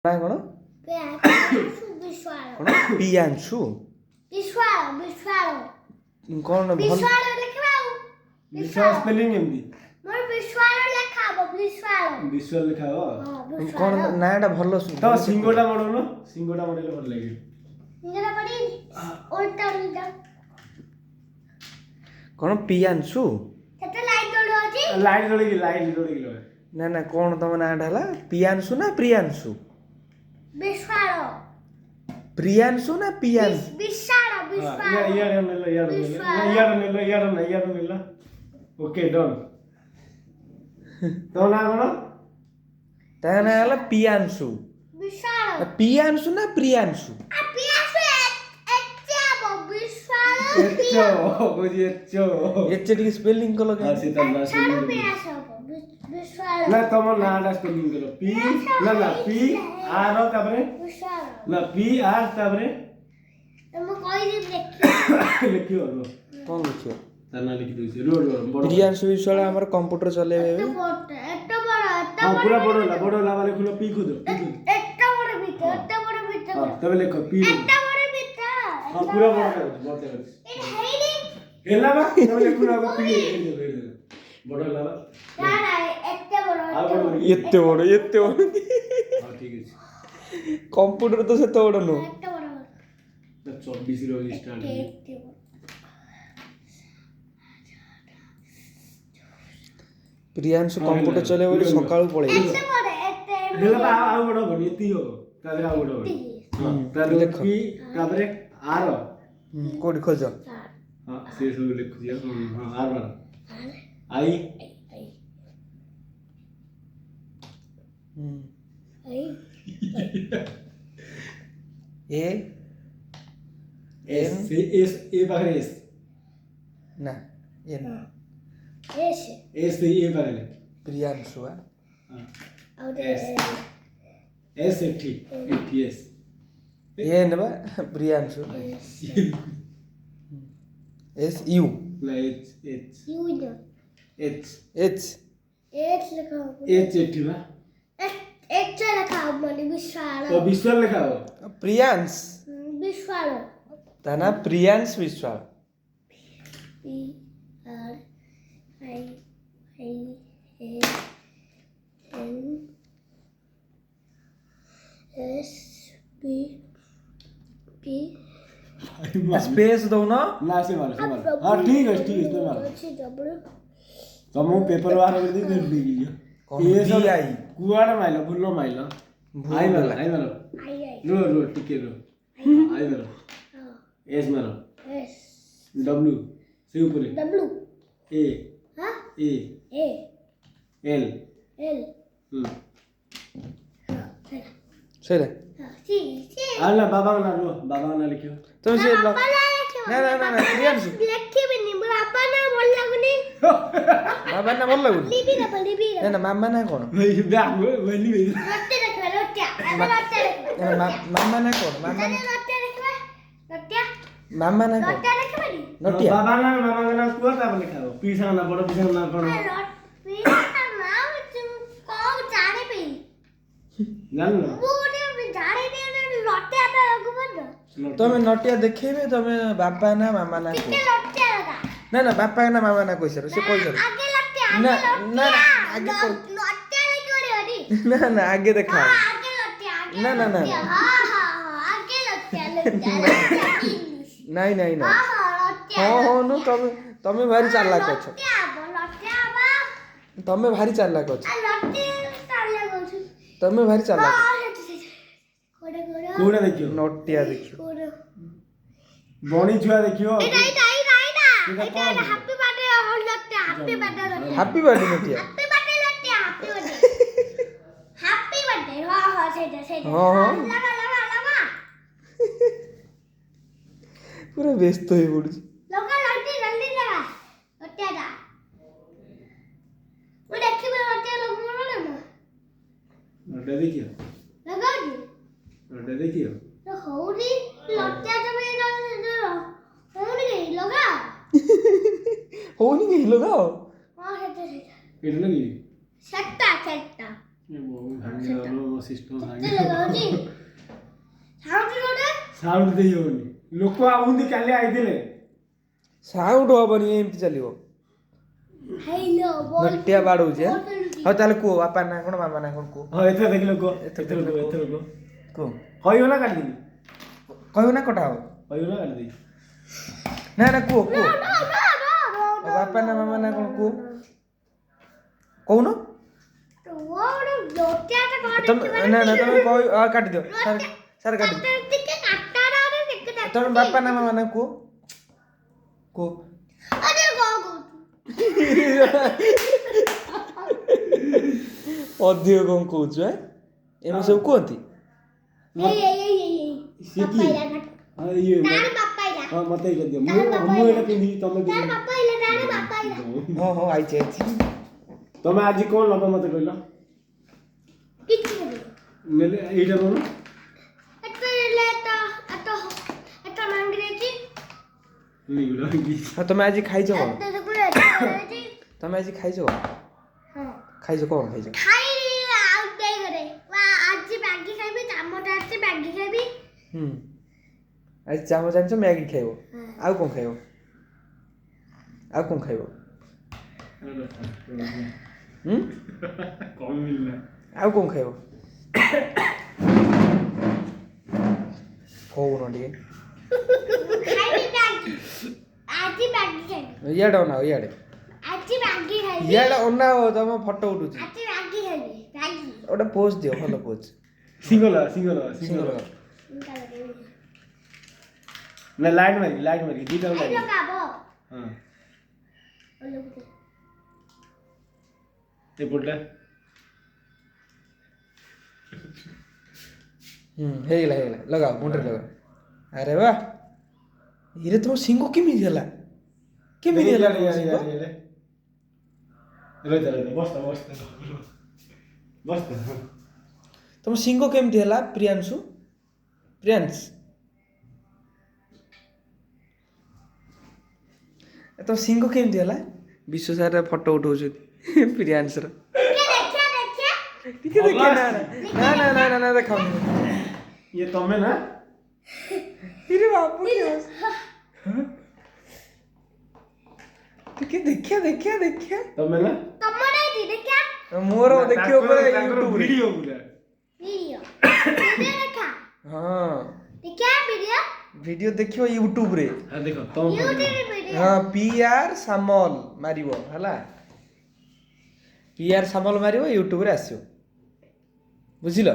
ନା କଣ ପିୟାଂଶୁ କଣ ଭଲ ବିଶ୍ୱାଳ ସ୍ପେଲିଂ କେମିତି? ମୋର ବିଶ୍ୱାଳ ଲେଖା ହବ ବିଶ୍ୱାଳ ଲେଖା ହବ କଣ ନାଟା ଭଲ ତ ସିଙ୍ଗଟା ମଡଉନ ସିଙ୍ଗଟା ମଡେଇଲେ ଭଲ ଲାଗିବ ସିଙ୍ଗଟା ପଡି ଓଲ୍ଟା ଓଲ୍ଟା କଣ ପିୟାଂଶୁ ସେଟା ଲାଇଟ୍ ଜଳୁଛି ଲାଇଟ୍ ଜଳିକି ନା ନା କଣ ତମ ନାଟା ହେଲା ପିୟାଂଶୁ ନା ପ୍ରିୟାଂଶୁ ବିଶ୍ୱାଳ ପ୍ରିୟାଂଶୁ ନା ପିୟାଂଶୁ ବିଶ୍ୱାଳ ଇୟାର ନେଲ ଓକେ ଡନ୍ ତୋ ନାଁ କଣ? ତା ନାଁ ହେଲା ପିୟାଂଶୁ ବିଶ୍ୱାଳ ପିୟାଂଶୁ ନା ପ୍ରିୟାଂଶୁ ଏଚେ ଟିକେ ସ୍ପେଲିଂ କଲ ନା ତମ ନାଁଟା ସ୍ପେଲିଂ କର ପି ନା ପି ଆର ତାପରେ ନା ପି ଆର ତାପରେ ଲେଖିବ କଣ ଲେଖିବ ତା ନାଁ ଲେଖି ଦଉଛି ପ୍ରିୟାଂଶୁ ବିଶ୍ୱାଳ ଆମର କମ୍ପ୍ୟୁଟର ଚଲେଇବେ ଏବେ ପୁରା ବଡ ହେଲା ମାନେ ଖୋଲ ପି ଖୋଦ ତବେ ଲେଖ ପି ହଁ ପୁରା ବଡ ହେଲା ବା ତମେ ଲେଖୁ ନା ପି ବଡ ହେଲା ବା ଏତେ ବଡ ହଁ ଠିକ ଅଛି କମ୍ପ୍ୟୁଟର ତ ସେତେ ବଡ ନୁହଁ 24 ର ଷ୍ଟାର୍ଟ ପ୍ରିୟାଂଶୁ କମ୍ପ୍ୟୁଟର ଚଲେଇବ ବୋଲି ସକାଳୁ ପଳେଇବ ହେଲା ବା ଆଉ ବଡ ହବନି ଏତିକି ହବ ତାପରେ ଆଉ ବଡ ହବନି ହଁ ତାପରେ ପି ତାପରେ ଆର କୋଉଠି ଖୋଜ ହଁ ସେ ସବୁ ଲେଖୁଛି ହଁ R I A S A पाखरे एस ना एन एस से ए पाखरे प्रियांशु एस एस एठी एस एन बा प्रियांशु एस यू ला एच यू नो एच एच लिखा एच एठी बा एच लिखा हो बोली विश्वाल तो विश्वाल लिखा हो प्रियांश विश्वाल तना Priyansh Biswal P R I I A N S P P space दो ना से मारो हां ठीक है तो मारो तुम पेपर बाहर कर दी कर दी ये सब आई कुआड़ा माइलो भुल्लो माइलो आई मारो आई रो टिके रो आई मारो एस मारो एस डब्ल्यू से ऊपर डब्ल्यू ए हां ए ए एल एल सही हां सी आला बाबा ना लिखो तुम से ना ना प्रियांशु लिखी भी नहीं बाबा ना बोल लगनी बाबा ना बोल लगनी लिबी ना मामा ना कौन वही बैग वही रोटी रखवा रोटी मामा ना कौन मामा ना रोटी रखवा रोटी मामा ना कौन रोटी रखवा नोटिया बाबा ना मामा ना कुआ ता लिखा हो पीसा ना बड़ पीसा ना कोन रोटी ना तुम को जाने पे जान ना वो जाने नहीं रोटी आता लगो बंद तमे नोटिया देखेबे तमे बाबा ना मामा ना कितने रोटी लगा ना बापा ना मामा ना कोइ सर से कोइ सर आगे लगते ना आगे कोइ रोटी लेके वाली ना आगे देखा आगे लगते आगे ना हां आगे लगते नहीं रोटी हो नु तमे भारी चालाक अछ तमे भारी चालाक अछ तमे भारी चालाक कोडा देखियो नोटिया देखियो बणी छुआ देखियो एटा हैप्पी बर्थडे होल लगते हैप्पी बर्थडे हैप्पी बर्थडे नोटिया हैप्पी बर्थडे लगते हैप्पी बर्थडे हां सेटा हां लगा पूरा व्यस्त होई पड़ुची लगा जल्दी लगा ओटिया दा वो देखिबे ओटिया लगो ना नोटा देखियो तो होरी ओटिया तो में होरी लगा होनी नहीं लगाओ हां सेटा एटा लगी सेटा ये बहु भांगी लो सिस्टम भांगी ଲଗାଉଛି ସାଉଣ୍ଡ ଗୋଟେ ସାଉଣ୍ଡ ଦେଇ ହଉନି ଲୋକ ଆଉନ୍ତି କାଲି ଆଇଥିଲେ ସାଉଣ୍ଡ ହବନି ଏମିତି ଚାଲିବ ହେଇଲୋ ବଲ ନଟିଆ ବାଡଉଛି ହଉ ତାହେଲେ କୁହ ବାପା ନା କଣ ମାମା ନା କଣ କୁହ ହଁ ଏଥର ଦେଖିଲ କୁହ ଏଥର ଏଥର କୁହ କୁହ ହଇବ ନା କାଟିଦେବି କହିବ ନା କଟା ହବ ହଇବ ନା କାଟିଦେବି ନା ନା କୁହ କୁହ no ବାପା ନା ମାମା ନା କଣ କୁହ କହୁନ ଗୋଟେ ଲୋଟିଆଟା କଣ ତମେ ନା ନା ତମେ କହି କାଟିଦିଅ ସାର୍ କାଟିଦିଅ ଟିକେ କାଟାରା ଟିକେ ତମେ ବାପା ନା ମାମା ନା କୁହ କୁହ ଆରେ କଣ କହୁଛୁ ଅଧିକ କଣ କହୁଛୁ ଏମିତି ସବୁ କୁହନ୍ତି ଏଇ ସିଏ କି ହଁ ଇଏ ତାର ବାପା ଇଲା ହଁ ମତେ ଇଏ ଦିଅ ତାର ମୁଁ ଏଇଟା ପିନ୍ଧିବି ତମେ ତାର ବାପା ଇଲା ହଁ ହଁ ଆଇଛି ଆଇଛି ତମେ ଆଜି କଣ ନବ ମତେ କହିଲ କିଛି ନାହିଁ ନେଲେ ଏଇଟା କଣ ଏଟା ମାଙ୍ଗିରେଛି ହଁ ତମେ ଆଜି ଖାଇଛ କଣ ଖାଇଲି ତମେ ଆଜି ଖାଇଛ କଣ ଖାଇଛ କଣ ଖାଇଛ ଆଉ ଦେଇଗରେ ଆଜି ମ୍ୟାଗି ଖାଇବି ଚାମଚ ଅଛି ମ୍ୟାଗି ଖାଇବି ଆଜି ଚାମଚ ଆଣିଛ ମ୍ୟାଗି ଖାଇବ ଆଉ କଣ ଖାଇବ ଆଉ କଣ ଖାଇବ କମିଲା ଆଉ କଣ ଖାଇବ କହୁନ ଟିକେ ଖାଇବି ମ୍ୟାଗି ଆଜି ମ୍ୟାଗି ଖାଇବି ଇଆଡ଼େ ଅନାଅ ଇଆଡ଼େ ଆଜି ମ୍ୟାଗି ଖାଇବି ଇଆଡ଼େ ଅନାଅ ତମ ଫଟୋ ଉଠୁଛି ଆଜି ମ୍ୟାଗି ଖାଇବି ମ୍ୟାଗି ଗୋଟେ ପୋଜ୍ ଦିଅ ଭଲ ପୋଜ୍ ସିଙ୍ଗଲ ସିଙ୍ଗଲ ନା ଲାଇଟ୍ ମାରି ଦିଟା ଆଇ ଲାଇଟ୍ ଲଗାବ ହଁ ଓଲୁକୁ ଏପଟଟା ହେଇଗଲା ହେଇଗଲା ଲଗାଅ ମୁଣ୍ଡରେ ଲଗାଅ ଆରେ ବା ଇରେ ତମ ସିଙ୍ଗ କେମିତି ହେଲା କେମିତି ହେଲା ତମ ସିଙ୍ଗ ତମ ସିଙ୍ଗ କେମିତି ହେଲା ପ୍ରିୟାଂଶୁ ପ୍ରିୟାଂଶ ତମ ସିଙ୍ଗ କେମିତି ହେଲା ବିଶ୍ୱ ସାର୍ ଫଟୋ ଉଠଉଛନ୍ତି ପ୍ରିୟାଂଶର ଟିକେ ଦେଖିଆ ନା ନା ନା ନା ନା ଦେଖାଉନି ये तमे ना ଇରେ ବାବୁ ଟିକେ ଦେଖିଆ तमे ना ତମର ଏଇଠି ଦେଖିଆ ମୋର ଦେଖିବ ପରେ ୟୁଟ୍ୟୁବରେ वीडियो पूरा ଭିଡିଓ ଦେଖା ହଁ ଦେଖିଆ ଭିଡିଓ ଭିଡିଓ ଦେଖିବ ୟୁଟ୍ୟୁବରେ हां देखो तुम ୟୁଟ୍ୟୁବରେ ଭିଡିଓ ହଁ PR ସାମଲ ମାରିବ ହେଲା PR ସାମଲ ମାରିବ ୟୁଟ୍ୟୁବରେ ଆସିବ ବୁଝିଲ